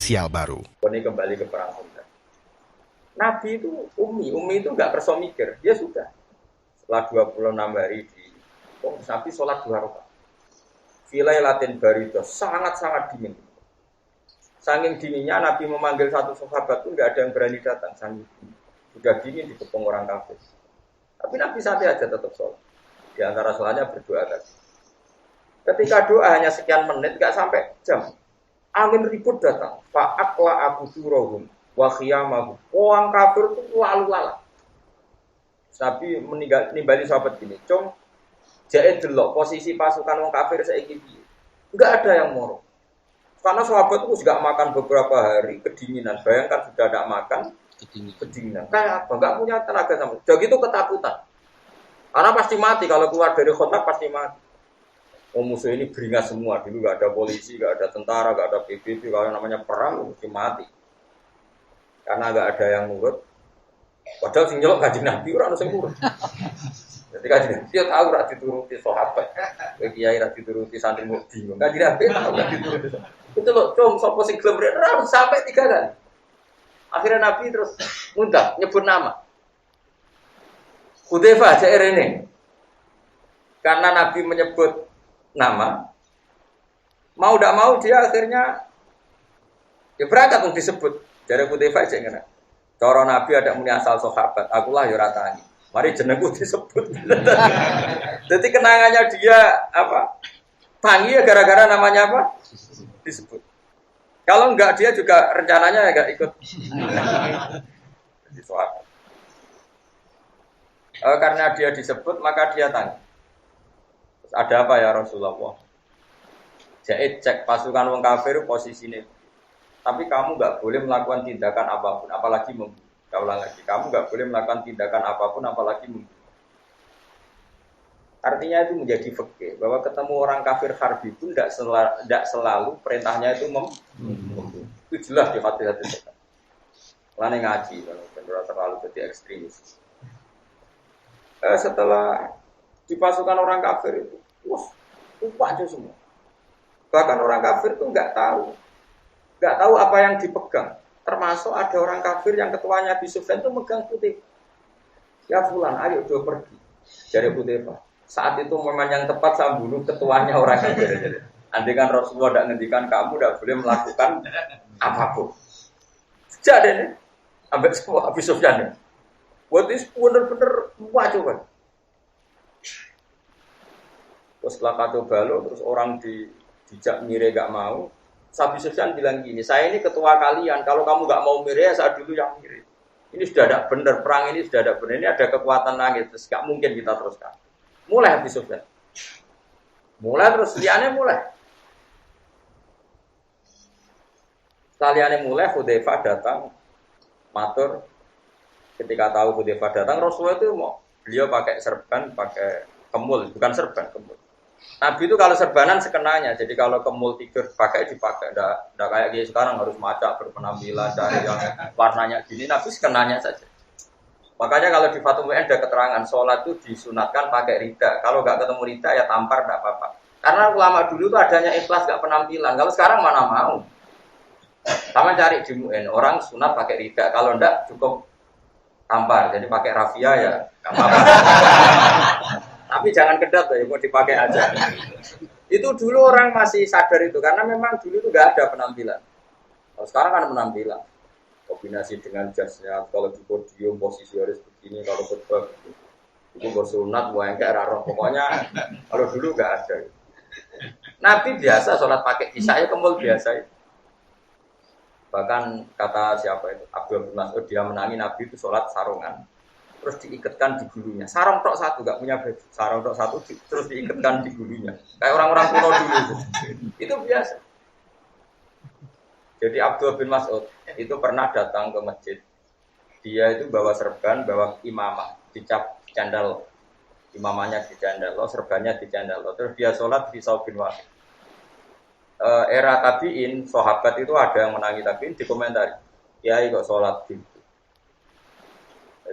spesial baru. Ini kembali ke perang Khandaq. Nabi itu Umi itu nggak perso mikir, dia sudah setelah 26 hari di Nabi sholat 2 rakaat. Filai latin barido sangat-sangat dingin. Saking dinginnya Nabi memanggil satu sahabat itu nggak ada yang berani datang. Saking sudah dingin dikepung orang kafir. Tapi Nabi santai aja tetap sholat. Di antara sholatnya berdoa tadi. Ketika doa hanya sekian menit, nggak sampai jam. Angin ribut datang. Fa'akla aku surohum wa khiyamahum. Orang kafir itu lalu lalang. Nabi nimbali sahabat gini, "Cung, jahit delok posisi pasukan orang kafir saiki piye?" Enggak ada yang moro. Karena sahabat itu juga makan beberapa hari kedinginan. Bayangkan sudah tidak makan kedinginan. Kayak apa? Enggak punya tenaga sama. Jadi itu ketakutan. Karena pasti mati kalau keluar dari Khandaq pasti mati. Musuh ini beringas semua. Dulu enggak ada polisi, enggak ada tentara, enggak ada PBB. Kalau namanya perang mesti mati. Karena enggak ada yang nurut. Padahal sing nyelok Kanjeng Nabi ora ono sing nurut. Jadi Kanjeng Nabi tahu ora dituruti sahabat. Kowe kiai ora dituruti santri kok bingung. Kanjeng Nabi tahu ora dituruti. Itu lho, cung sapa sing gelem ora sampai 3 kali. Akhirnya Nabi terus muntah nyebut nama. Hudzaifah aja rene. Karena Nabi menyebut nama, mau tidak mau dia akhirnya ya berangkat untuk disebut. Dari Hudzaifah aja ngene. Cara Nabi ada muni asal sahabat, akulah ya ratani. Mari jenengku disebut. Jadi kenangannya dia apa? Tangi ya gara-gara namanya apa? Disebut. Kalau enggak dia juga rencananya enggak ikut. Jadi sahabat. Karena dia disebut maka dia tanya. Ada apa ya Rasulullah? Jadi cek pasukan wong kafir posisinya. Tapi kamu nggak boleh melakukan tindakan apapun, apalagi membunuh. Kaulah lagi, kamu nggak boleh melakukan tindakan apapun, apalagi membunuh. Artinya itu menjadi fikih bahwa ketemu orang kafir harbi pun tidak selalu perintahnya itu membunuh. Itu jelas di hati-hati kita. Lain ngaji, kalau terlalu jadi ekstremis. Setelah di pasukan orang kafir itu, wah, lupa aja semua. Bahkan orang kafir itu nggak tahu apa yang dipegang. Termasuk ada orang kafir yang ketuanya Abi Sufyan itu megang putih. Ya fulan, ayo dua pergi. Dari Hudzaifah. Saat itu memang yang tepat saya bunuh ketuanya orang kafir. Andai kan Rasulullah tidak ngendikan kamu tidak boleh melakukan apapun. Sejak deh, ambek semua Abi Sufyan. Buat itu benar-benar wajib kan. Terus setelah kacau balau, terus orang dijak mire gak mau. Abi Sufyan bilang gini, saya ini ketua kalian, kalau kamu gak mau mire, saya dulu yang mire. Ini sudah ada benar, perang ini sudah ada benar, ini ada kekuatan langit, terus gak mungkin kita teruskan. Mulai Abi Sufyan. Mulai terus, liannya mulai. Sekaliannya mulai, Hudzaifah datang, matur. Ketika tahu Hudzaifah datang, Rasulullah itu mau, beliau pakai serban, pakai kemul, bukan serban, kemul. Nabi itu kalau serbanan sekenanya, jadi kalau kemul tidur dipakai, enggak kayak dia sekarang harus macak berpenampilan dari yang warnanya gini. Nabi sekenanya saja. Makanya kalau di Fathul Mu'in ada keterangan sholat itu disunatkan pakai rida. Kalau enggak ketemu rida ya tampar enggak apa-apa. Karena ulama dulu itu adanya ikhlas enggak penampilan. Kalau sekarang mana mau? Sama cari di Mu'in orang sunat pakai rida. Kalau enggak cukup tampar. Jadi pakai rafia ya enggak apa-apa. Tapi jangan kedat ya, mau dipakai aja. Itu dulu orang masih sadar itu, karena memang dulu itu nggak ada penampilan. Kalau sekarang kan penampilan, kombinasi dengan jasnya, kalau di podium posisi harus begini, kalau khutbah itu bersunat, buang kayak raro. Pokoknya kalau dulu nggak ada. Nabi biasa sholat pakai kisahnya kemul biasa. Bahkan kata siapa itu, Abdul bin Mas'ud, dia menangi Nabi itu sholat sarungan. Terus diikatkan di gulunya. Sarung tok satu, enggak punya baju. Sarung tok satu terus diikatkan di gulunya. Kayak orang-orang kuno dulu itu. Itu biasa. Jadi Abdul bin Mas'ud itu pernah datang ke masjid. Dia itu bawa serban, bawa imamah, dicap candal. Imamahnya di candal, serbannya di candal. Terus dia sholat di Saubin Wahid. Era tabiin, sahabat itu ada yang menangi tabiin dikomentari. Kiai kok sholat di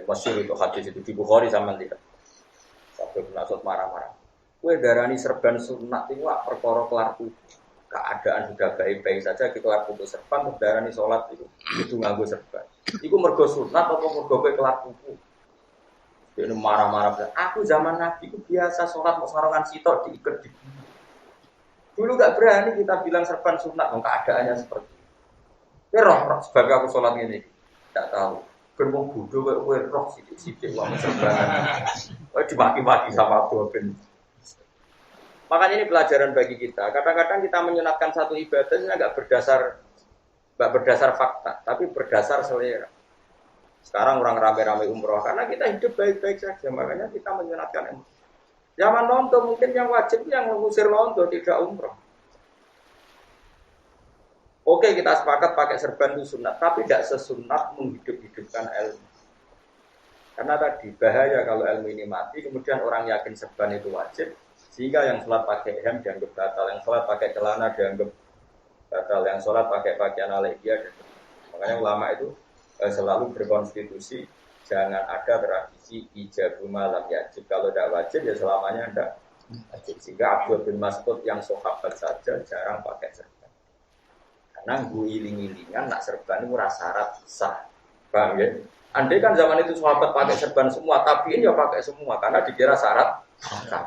masyhur itu hadis itu di Bukhari sama tidak. Sampai Mas'ud marah-marah. Kue darani serban sunat itu perkara kelar kudu. keadaan sudah baik-baik saja kita putus serban berdarani sholat itu nganggo serban. Iku mergo sunat apa mergo kowe kelar kuku. Dia marah-marah. Aku zaman Nabi itu biasa sholat mau sarongan sitok diikat di. Dulu gak berani kita bilang serban sunat, keadaannya seperti itu. Roh sebagai aku sholat ini, tidak tahu. Gerbong bodoh, roh sidik-sidik uang serban. Dimaki-maki sama dua ben. Makanya ini pelajaran bagi kita. Kadang-kadang kita menyunatkan satu ibadah ini nggak berdasar fakta, tapi berdasar selera. Sekarang orang rame-rame umroh karena kita hidup baik-baik saja, makanya kita menyunatkan emosi. Zaman nonton mungkin yang wajib yang mengusir nonton tidak umroh. Oke kita sepakat pakai serban itu sunat, tapi tidak sesunat menghidup-hidupkan ilmu. Karena tadi bahaya kalau ilmu ini mati, kemudian orang yakin serban itu wajib. Sehingga yang sholat pakai hem dianggap batal, yang sholat pakai celana dianggap batal, yang sholat pakai pakaian aleggia. Makanya ulama itu selalu berkonstitusi jangan ada tradisi ijabu malam wajib. Kalau tidak wajib ya selamanya tidak wajib. Sehingga Abdul bin Mas'ud yang sahabat saja jarang pakai serban. Karena guiling-gilingan nak serban itu syarat sah. Paham ya? Andai kan zaman itu sahabat pakai serban semua, tabiin ya pakai semua karena dikira syarat.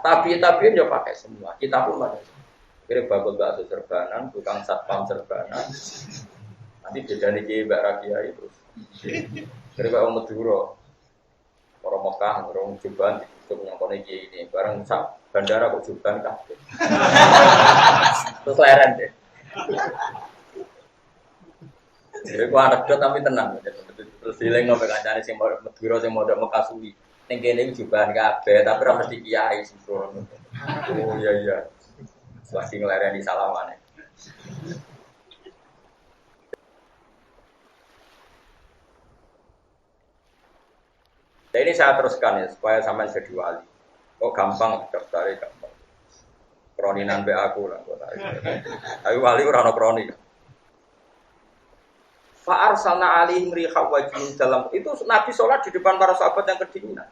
Tabiin ya pakai semua. Kita pun pakai. Kira bakul bakso serbanan, tukang satpam serbanan. Nanti beda nih Mbak Rabia itu. Kira Pak Madura, orang Mekah, orang Juban, itu yang konegi ini. Barang bandara kok Juban kah? Terus leren deh. Jadi gua anekdot tapi tenang. Terus dileng nopo kancane sing Madura sing modok Mekah suwi. Ning kene iki jubahan kabeh, tapi ora mesti kiai sembrono. Oh iya. Lagi ngelereni salamane. Nah ini saya teruskan ya supaya sampai jadi wali. Oh gampang daftarnya gampang. Kroninan be aku lah. Tapi wali ora ono kroni. Fa arsalna alaihim riha wajin dalam itu Nabi sholat di depan para sahabat yang kedinginan.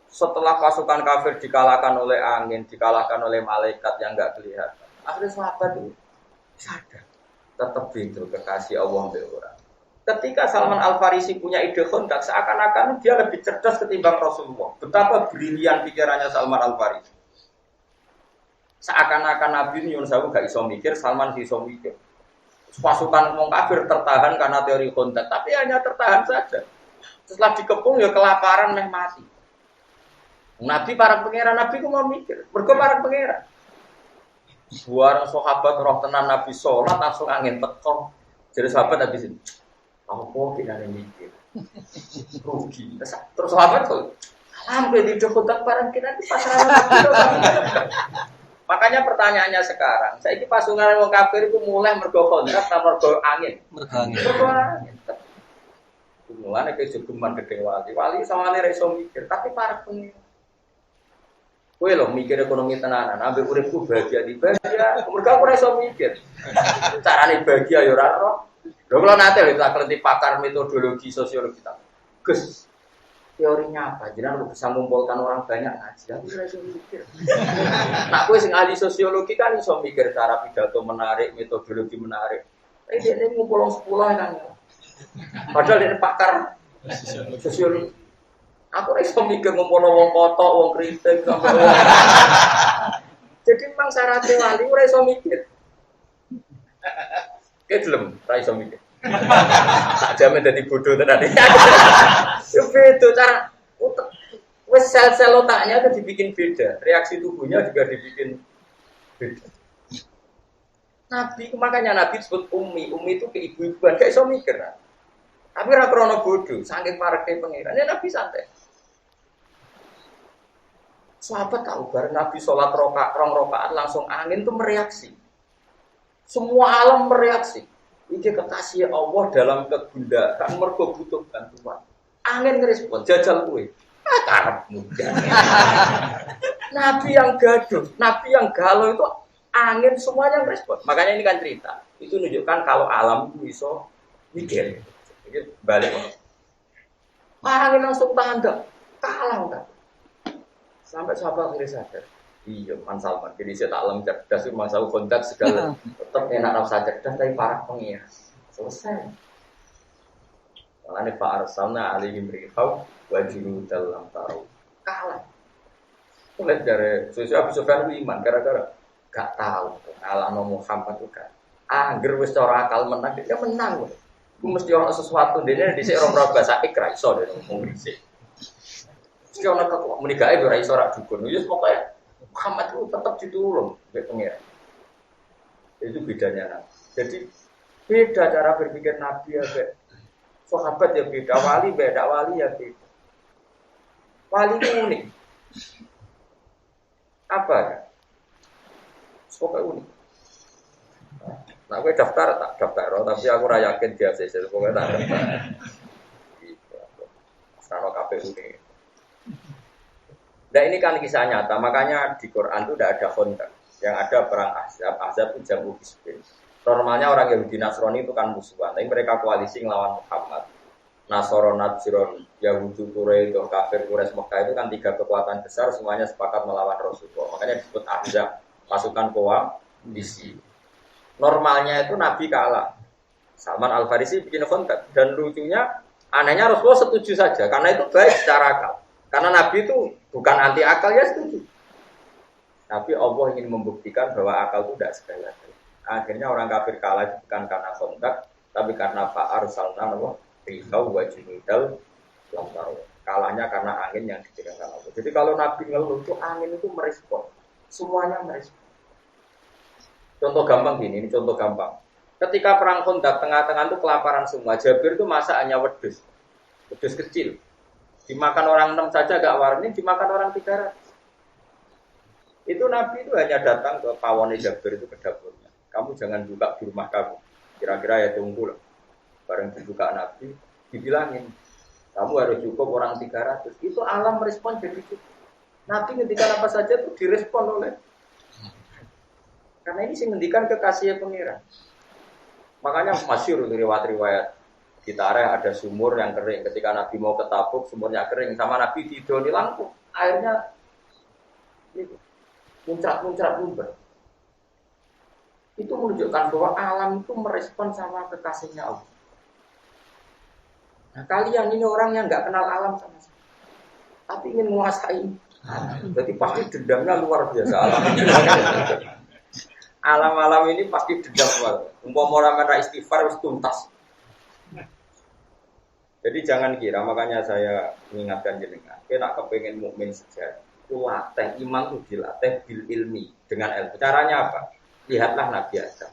Setelah pasukan kafir dikalahkan oleh angin, dikalahkan oleh malaikat yang enggak kelihatan. Akhirnya sahabat itu sadar. Tetap itu kekasih Allah mbek orang. Ketika Salman Al-Farisi punya ide kontak, seakan-akan dia lebih cerdas ketimbang Rasulullah. Betapa brilian pikirannya Salman Al-Farisi. Seakan-akan Nabi Nyun Sawu gak iso mikir, Salman iso mikir. Pasukan wong kafir tertahan karena teori kontak, tapi hanya tertahan saja. Setelah dikepung ya kelaparan meh mati. Nabi para pangeran Nabi ku mau mikir, mergo para pangeran. Buar sahabat roh tenan Nabi sholat langsung angin teko. Jadi sahabat habis ini. Apa kita mikir? Rugi. Terus sahabat tuh, hampir di Jokodak barang kita di pasaran Nabi. Makanya pertanyaannya sekarang, saya ini pasukan wong kafir itu mulai mergo kontrak atau mergo angin? Mergo angin. Mulane kejegeman gede wali sama nek iso mikir, tapi para pengen. Kowe lho mikir ekonomi tenanan, ambek uripku bahagia di bahagia, mergo aku ora iso mikir. Carane bahagia ya ora ro. Lho kula nate lho tak klenti pakar metodologi sosiologi ta. Gus, teorinya apa? Jenengan bisa mengumpulkan orang banyak ngaji. Aku ora iso mikir. Nah, kowe sing ahli sosiologi kan iso mikir cara pidato menarik, metodologi menarik. Ini ngumpul 10 kan. Padahal ini pakar sosiologi. Aku ora iso mikir ngumpul wong kotok, wong kritik sampai wong. Jadi memang syaratnya wali ora iso mikir. Kedelem, ora iso mikir. Tak jamin dadi bodoh tenan. Yo beda cara wis sel-sel otaknya itu dibikin beda, reaksi tubuhnya juga dibikin beda. Nabi makanya Nabi disebut ummi itu ke ibu-ibuan gak iso mikir. Tapi ora krono bodoh, saking pareke pangeran. Ya Nabi santai. Sahabat tahu bareng Nabi sholat rakaat langsung angin itu mereaksi. Semua alam mereaksi. Ini kekasih Allah dalam kegundahan mergo butuh bantuan. Angin ngerespon jajal kue. Karep muda. Nabi yang gaduh, Nabi yang galau itu angin semuanya merespon. Makanya ini kan cerita. Itu menunjukkan kalau alam itu bisa mikir. Jadi balik. Angin langsung tanda kalah enggak. Sampai sahabat akhirnya sadar. Iya, Man Salman. Jadi saya tak lem cerdas, memang saya kontak segala. Tetap enak rasa cerdas tapi para pengira. Selesai. Makanya Pak Arsalna alihim rihau wajiru dalam taruh. Kalah. Lihat dari sosial Abu Sufyan iman gara-gara gak tahu ala Muhammad itu kan. Angger wis cara akal menang dia menang. Ku mesti ono sesuatu dene dhisik ora bahasa ikra iso dene ngomong dhisik. Mesti ono kok muni gae ora iso ora dukun. Ya pokoke Muhammad itu tetap ditulung oleh pengiran. Itu bedanya Nabi. Jadi beda cara berpikir Nabi ya, sahabat ya beda, wali beda, wali ya beda. Wali itu unik. Apa ya? Pokoknya unik. Nah, gue daftar tak daftar, tapi aku raya yakin biasa sih. Pokoknya tak daftar. Kalau KPU ini. Nah ini kan kisah nyata, makanya di Quran itu tidak ada kontak. Yang ada perang Ahzab, Ahzab itu jamu Hizbin. Normalnya orang Yahudi Nasrani itu kan musuhan, tapi mereka koalisi melawan Muhammad. Nasoro, Najron, Yahudi, Quraisy, kafir Quraisy Mekah itu kan 3 kekuatan besar semuanya sepakat melawan Rasulullah. Makanya disebut Ahzab, pasukan koalisi. Normalnya itu Nabi kalah. Salman Al-Farisi bikin kontak dan lucunya, anehnya Rasulullah setuju saja karena itu baik secara akal. Karena Nabi itu bukan anti akal ya setuju. Tapi Allah ingin membuktikan bahwa akal itu tidak segala. Akhirnya orang kafir kalah itu bukan karena kontak, tapi karena Pak Arsalna rihau wajibudal lamtaru. Kalahnya karena angin yang diberikan Allah. Jadi kalau Nabi ngeluh itu angin itu merespon. Semuanya merespon. Contoh gampang gini, ini contoh gampang. Ketika perang Khandaq tengah-tengah itu kelaparan semua. Jabir itu masakannya wedhus. Wedhus kecil. Dimakan orang 6 saja gak warni, dimakan orang 300. Itu Nabi itu hanya datang ke pawone Jabir itu ke dapurnya. Kamu jangan buka di rumah kamu. Kira-kira ya tunggu lah. Bareng dibuka Nabi, dibilangin, kamu harus cukup orang 300. Itu alam merespon jadi cukup. Nabi ngendikan apa saja itu direspon oleh. Karena ini sih ngendikan kekasih pengiran. Makanya masyhur riwayat-riwayat di Tareh ada sumur yang kering. Ketika Nabi mau ke Tabuk, sumurnya kering. Sama Nabi didoni langsung, airnya itu muncrat-muncrat lumber. Itu menunjukkan bahwa alam itu merespon sama kekasihnya Allah. Nah, kalian ini orang yang nggak kenal alam sama sekali, tapi ingin menguasai. Jadi pasti dendamnya luar biasa. Alam ini pasti dendam luar. Umpama orang istighfar harus tuntas. Jadi jangan kira, makanya saya mengingatkan jenengan, kita kepengen mukmin saja. Latih iman itu dilatih bil ilmi dengan ilmu. Caranya apa? Lihatlah Nabi Adam.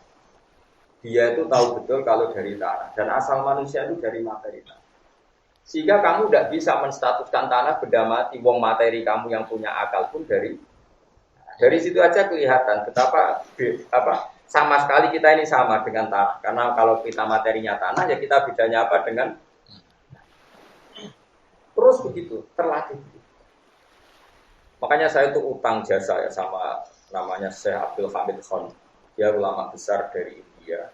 Dia itu tahu betul kalau dari tanah dan asal manusia itu dari materi tanah. Sehingga kamu tidak bisa menstatuskan tanah benda mati. Wong materi kamu yang punya akal pun dari situ aja kelihatan betapa sama sekali kita ini sama dengan tanah. Karena kalau kita materinya tanah, ya kita bedanya apa dengan terus begitu terlatih. Makanya saya itu utang jasa ya sama namanya Syekh Abdul Hamid Khan. Dia ulama besar dari India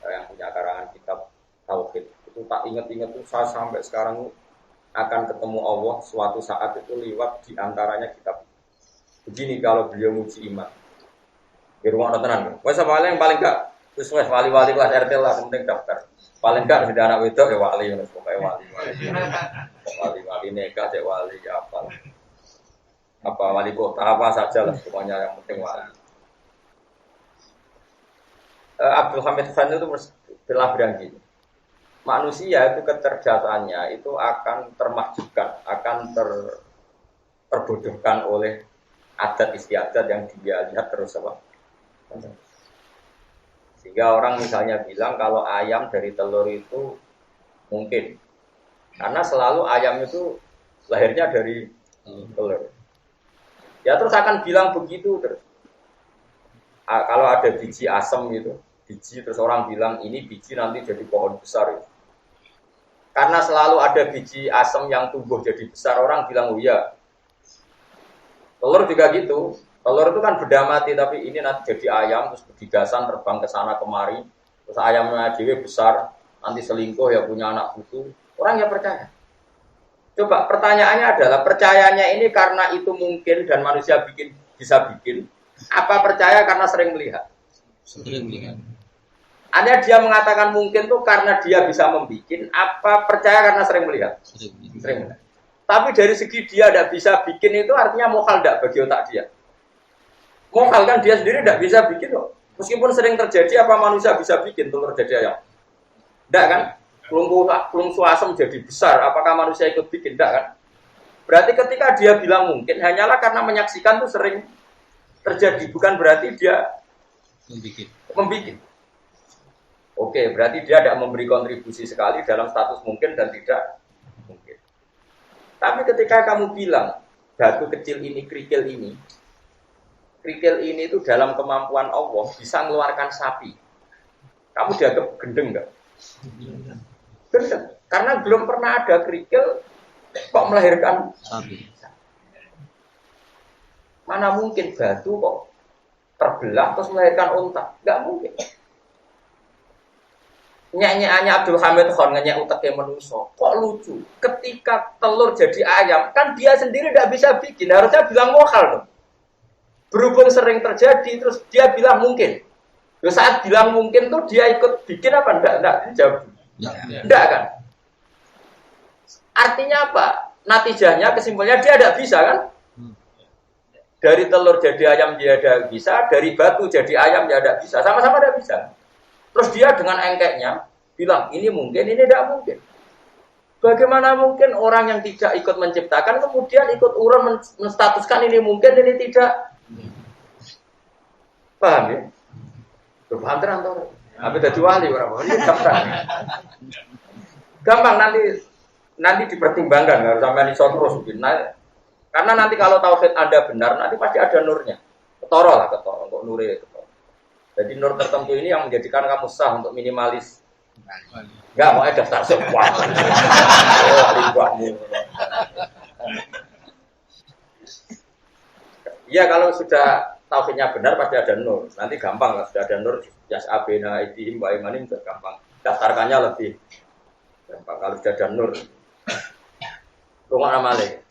yang punya karangan kitab Tauhid. Itu tak ingat-ingat tuh saya sampai sekarang akan ketemu Allah suatu saat itu lewat di antaranya kitab. Begini kalau beliau muji iman. Di rumah tenan. Wes yang paling enggak wis wali-wali kelas RT lah penting daftar. Paling enggak sudah anak wedok ya wali ngono pokoke wali. Wali nikah cek wali apa wali kota apa saja lah pokoknya yang penting wali. Abdul Hamid Khan itu telah bilang gini. Manusia itu kecerdasannya itu akan termahjubkan, akan terbodohkan oleh adat istiadat yang dia lihat terus apa. Sehingga orang misalnya bilang kalau ayam dari telur itu mungkin. Karena selalu ayam itu lahirnya dari telur. Ya terus akan bilang begitu terus. Kalau ada biji asem gitu, biji terus orang bilang ini biji nanti jadi pohon besar gitu. Karena selalu ada biji asem yang tumbuh jadi besar, orang bilang oh iya. Telur juga gitu. Telur itu kan benda mati tapi ini nanti jadi ayam terus berdigasan terbang ke sana kemari. Terus ayamnya dewe besar, nanti selingkuh ya punya anak cucu. Orang ya percaya. Coba pertanyaannya adalah percayanya ini karena itu mungkin dan manusia bisa bikin, apa percaya karena sering melihat? Sering melihat. Hanya dia mengatakan mungkin tuh karena dia bisa membikin, apa percaya karena sering melihat? Sering melihat. Tapi dari segi dia tidak bisa bikin itu artinya mokal tidak bagi otak dia. Mokal kan dia sendiri tidak bisa bikin loh. Meskipun sering terjadi, apa manusia bisa bikin telur jadi ayam? Tidak kan? Kulung suasem jadi besar, apakah manusia ikut bikin? Tidak kan? Berarti ketika dia bilang mungkin, hanyalah karena menyaksikan itu sering terjadi. Bukan berarti dia membikin. Oke, berarti dia tidak memberi kontribusi sekali dalam status mungkin dan tidak mungkin. Tapi ketika kamu bilang, batu kecil ini, kerikil ini itu dalam kemampuan Allah bisa mengeluarkan sapi. Kamu dianggap gendeng enggak? Gendeng. Karena belum pernah ada kerikil kok melahirkan sapi. Mana mungkin batu kok terbelah terus melahirkan unta? Enggak mungkin. Nyanyiannya Abdul Hamid Khan nyanyi uteknya manusia. Kok lucu? Ketika telur jadi ayam, kan dia sendiri tidak bisa bikin. Harusnya bilang mokal dong. Berhubung sering terjadi, terus dia bilang mungkin. Terus saat bilang mungkin tuh dia ikut bikin apa? Enggak, dijawab. Enggak kan? Artinya apa? Natijahnya, kesimpulannya dia tidak bisa kan? Dari telur jadi ayam dia tidak bisa, dari batu jadi ayam dia tidak bisa. Sama-sama tidak bisa. Terus dia dengan engkeknya bilang, ini mungkin, ini tidak mungkin. Bagaimana mungkin orang yang tidak ikut menciptakan, kemudian ikut urun menstatuskan ini mungkin, ini tidak. Paham ya? Paham terang tuh. Tapi tadi wali orang ini gampang. Gampang nanti dipertimbangkan, nggak harus sampai iso terus mungkin. Nah, karena nanti kalau tauhid Anda benar, nanti pasti ada nurnya. Ketoro untuk nurnya ketoro. Jadi nur tertentu ini yang menjadikan kamu sah untuk minimalis. Enggak mau daftar semua. Iya kalau sudah tauhidnya benar pasti ada nur. Nanti gampang lah sudah ada nur. Jas abena idihim wa imanim gampang. Daftarkannya lebih gampang kalau sudah ada nur. Rumah amale.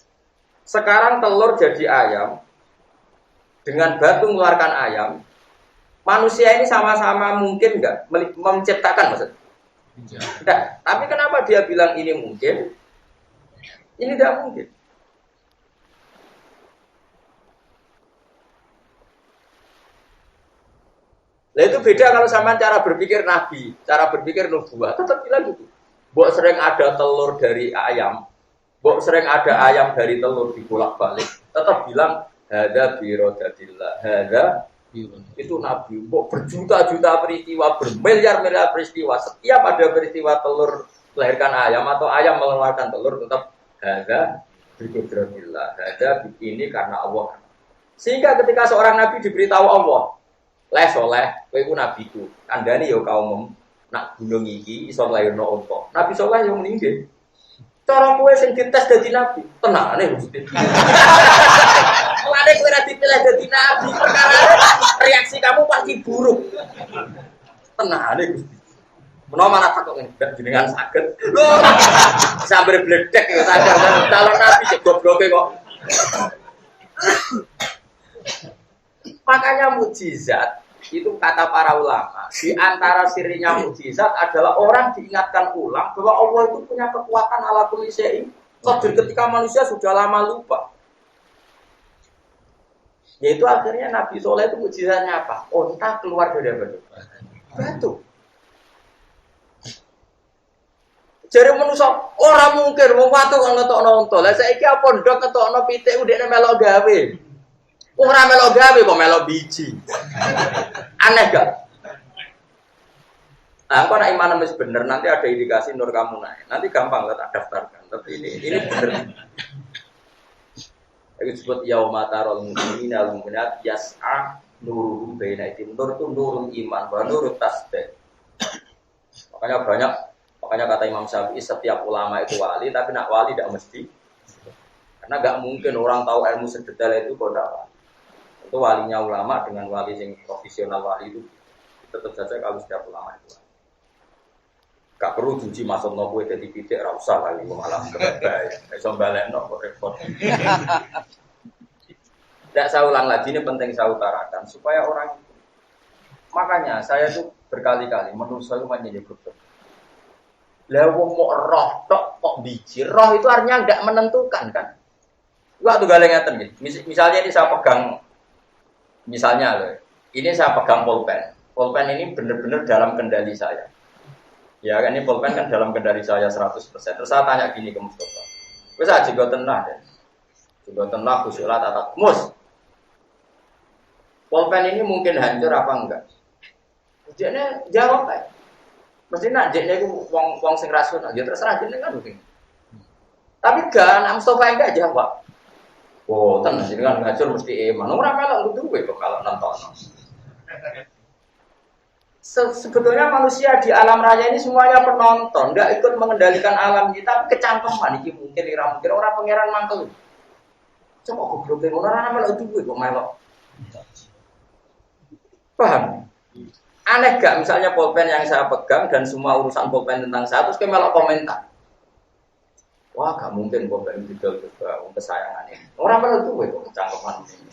Sekarang telur jadi ayam dengan batu mengeluarkan ayam. Manusia ini sama-sama mungkin enggak menciptakan maksudnya? Tidak. Tapi kenapa dia bilang ini mungkin? Ini tidak mungkin. Nah itu beda kalau sama cara berpikir Nabi, cara berpikir nubuah. Tetap bilang gitu. Bok sering ada telur dari ayam, bok sering ada ayam dari telur dibolak-balik. Tetap bilang hada birodatillah, hada itu Nabi. Bok berjuta-juta peristiwa, bermiliar-miliar peristiwa. Setiap ada peristiwa telur melahirkan ayam atau ayam mengeluarkan telur, tetap hada birodatillah, hada ini karena Allah. Sehingga ketika seorang Nabi diberitahu Allah, soleh, kowe iku nabiku. Kandhane ya kaum nak gunung iki iso lairno unta. Nabi soleh yang meninggal. Cara kowe sing dites dadi nabi, tenane Gusti. Mulane kowe ora dipilih dadi nabi, perkara reaksi kamu pasti buruk. Tenane Gusti. Menawa malah takok jenengan saged. Lho, sambil bledek ya sadar calon nabi sing gobloke kok. Makanya mukjizat itu kata para ulama, di antara sirinya mukjizat adalah orang diingatkan ulang bahwa Allah itu punya kekuatan ala kulli syai'in qadir ketika manusia sudah lama lupa. Yaitu akhirnya Nabi Soleh itu mukjizatnya apa? Onta keluar dari batu. Jadi manusia orang mungkin mau watu kan ngetokno onta. Lah saiki apa ndok ngetokno pitik udekne melok gawe. Ora melok gawe kok melok biji. Aneh gak? Nah, kok nek iman wis bener nanti ada indikasi nur kamu naik. Nanti gampang lah tak daftarkan. Tapi ini bener. Itu disebut yauma tarul mu'minina wal mu'minat yas'a nuruhum baina aydihim. Nur itu nurul iman, wa nurut tasbih. Makanya kata Imam Syafi'i setiap ulama itu wali, tapi nak wali tidak mesti. Karena enggak mungkin orang tahu ilmu sedetail itu kok enggak wali. Itu walinya ulama dengan wali yang profesional wali itu tetap saja kalau setiap ulama itu. Gak perlu cuci masuk nopo jadi pitik ra usah lagi malah kebaya. Iso balekno kok repot. Tidak saya ulang lagi, ini penting saya utarakan supaya orang. Makanya saya tuh berkali-kali menurut saya menjadi betul. Lah wong mau roh tok kok biji. Roh itu artinya tidak menentukan kan. Waktu galeng ngeten gitu. Misalnya ini saya pegang misalnya loh. Ini saya pegang pulpen. Pulpen ini benar-benar dalam kendali saya. Ya kan ini pulpen kan dalam kendali saya 100%. Terus saya tanya gini ke Mustafa. Wes aja juga tenang deh. Juga tenang kusulah tatap. Mus. Pulpen ini mungkin hancur apa enggak? Dia jawab kan. Mesti nak jeknya itu wong sing rasional. Ya terserah jenenge kan mungkin. Tapi gak Mustafa enggak jawab. Oh, tenang jadi kan ngajur mesti eman. Ora melok duwe kok kalau nonton. Sebetulnya manusia di alam raya ini semuanya penonton, enggak ikut mengendalikan alam kita, kecangkeman iki mungkin ora mungkin ora pangeran mangkel. Coba goblok ora melok duwe kok melok. Paham? Aneh gak misalnya pulpen yang saya pegang dan semua urusan pulpen tentang saya terus kayak melok komentar. Wah, gak mungkin pulpen didol juga kesayangan ini. Orang mana tuh kok kecangkeman ini.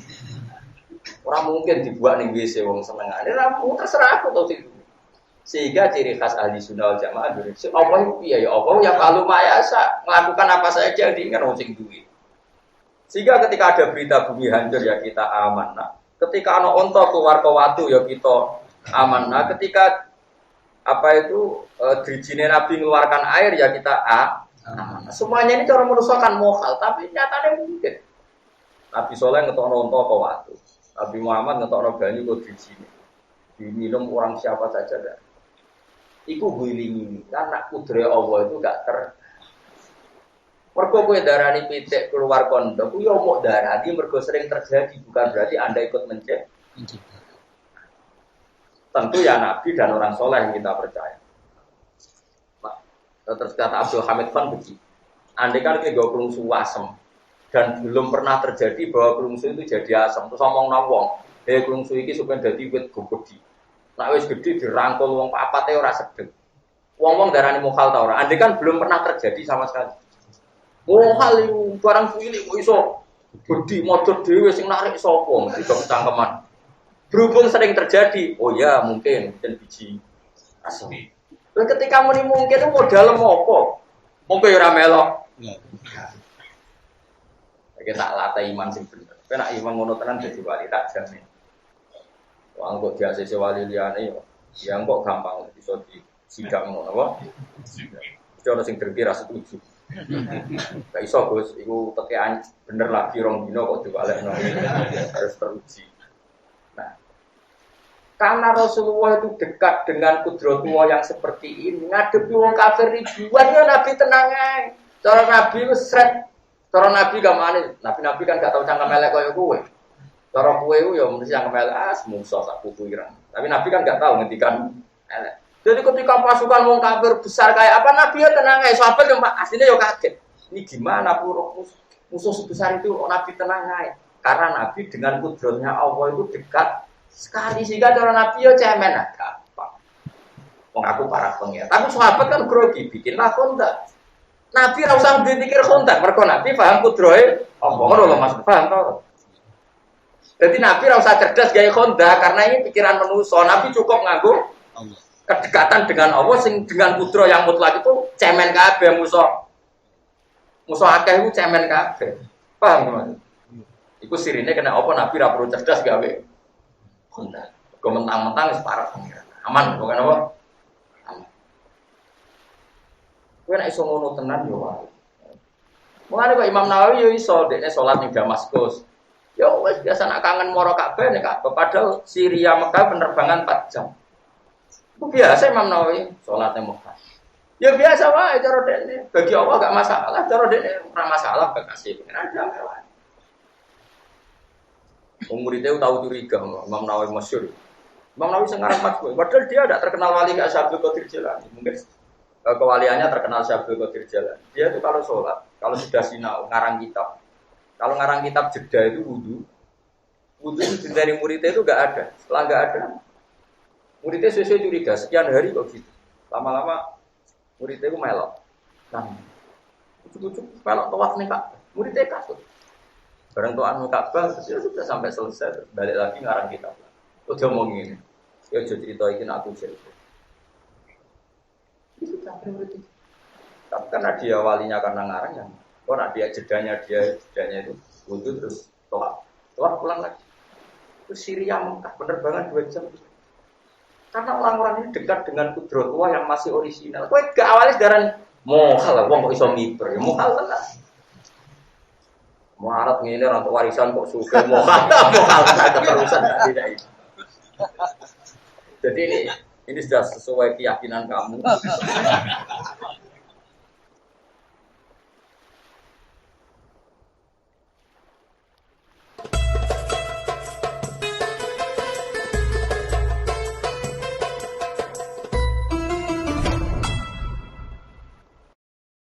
Orang mungkin dibuat nih WC wong senengane. Ramu terserah aku tau situ. Sehingga ciri khas ahli sunnah wal jamaah dari Allah itu ya Allah yang palu mayasa melakukan apa saja diingat wong sing duwe. Sehingga ketika ada berita bumi hancur ya kita aman. Nah, ketika ana unta keluar ke watu ya kita aman. Nah, ketika dirijine Nabi mengeluarkan air ya kita semuanya ini cara merusakan mohal, tapi nyatanya mungkin. Nabi Soleh ngetokno unta ke watu. Nabi Muhammad ngetokno banyu ke dirijine. Diminum orang siapa saja dah. Iku guling karena kudrat Allah itu gak mergo kowe darani pitik keluar kondom, ku yo mok darani mergo sering terjadi, bukan berarti Anda ikut mencegah. Tentu ya Nabi dan orang soleh yang kita percaya. Terus kata Abdul Hamid Khan begini, andai kan kita kelungsu asem dan belum pernah terjadi bahwa kelungsu itu jadi asem, terus ngomong nawong, kelungsu ini supaya jadi wit gede. Nah wis gede dirangkul wong papate ora sedeng. Wong-wong darani mukhal ta ora. Andai kan belum pernah terjadi sama sekali. Mukhal iku barang cilik kok iso gede modot dhewe sing narik sapa mesti kecangkeman. Berhubung sering terjadi, oh ya mungkin biji asem. Dan ketika muni mungkin modal apa? Mongko ora melok. Kita latih iman sing bener. Nek iman ngono tenan dadi wali tak jamin. Wong kok diasese wali liyane yo. Ya kok gampang iso di sidang ngono apa? Ono sing terkira setuju. Gak iso Gus, iku tekean bener lagi rong dino kok diwalekno. Harus teruji. Nah, karena Rasulullah itu dekat dengan kudratullah yang seperti ini, ngadepi wong kafir ribuan ya Nabi tenang ae. Cara Nabi wis sret. Cara Nabi gamane, Nabi kan gak tau cangkem elek koyo kowe. Cara kowe yo mesti cangkem elek musuh sak putu ireng. Tapi Nabi kan gak tahu ngendikan elek. Jadi ketika pasukan wong kafir besar kayak apa Nabi ya tenang ae. Sahabat yo aslinya yo kaget. Ini gimana musuh sebesar itu Nabi tenang ae. Karena Nabi dengan kudratnya Allah itu dekat sekali sehingga cara Nabi yo cemen gampang. Wong aku para pengen. Tapi sahabat kan grogi bikinlah kontak. Nabi ora usah mikir kontak, mergo Nabi paham kudrohe apa ngono lho Mas, paham to. Jadi Nabi ora usah cerdas gawe kontak karena ini pikiran manusia. Nabi cukup nganggo kedekatan dengan Allah sing dengan kudro yang mutlak itu cemen kabeh musuh. Musuh akeh iku cemen kabeh. Paham Mas? Iku sirine kena apa Nabi ora perlu cerdas gawe kontak. Kok mentang-mentang wis parah pengiran. Aman kok kan apa? Kowe nek iso ngono tenan yo wae. Mulane kok Imam Nawawi yo iso dekne salat ning Damaskus. Yo wis biasa nak kangen moro Ka'bah nek Ka'bah padahal Syria Mekah penerbangan 4 jam. Itu biasa Imam Nawawi salat ning Mekah. Ya biasa wae cara dekne. Bagi Allah gak masalah, cara dekne ora masalah bekasih pengen aja wae. Muridnya tahu curiga Imam Nawawi masyhur. Imam Nawawi sing ngaran Fatwa, padahal dia tidak terkenal wali kayak Syaikhul Qadir Jilani. Mungkin kewaliannya terkenal Syaikhul Qadir Jilani. Dia itu kalau sholat, kalau sudah sinau, ngarang kitab. Kalau ngarang kitab jeda itu wudu itu dari muridnya itu nggak ada. Setelah nggak ada, muridnya sesuai curiga. Sekian hari kok gitu. Lama-lama muridnya itu melok. Nah, ucuk-ucuk melok tawaf nih kak. Muridnya kasut. Bareng tuh anu Ka'bah ya sudah sampai selesai terus balik lagi ngarang kitab. Udah ngomong ini. Ya jadi cerita iki aku cerita. Itu sampai berarti. Tapi karena dia walinya karena ngarang ya. Kok nak dia jedanya itu wudhu terus toa pulang lagi. Terus Syria Mekah penerbangan 2 jam. Karena orang-orang ini dekat dengan kudrotullah yang masih orisinal. Kowe gak awalnya sedaran mohal lah, wong kok iso miber, mohal tenan. Muharat ngene ora untuk warisan kok sugih mohal ada keterusan tidak ini. Jadi ini sudah sesuai keyakinan kamu.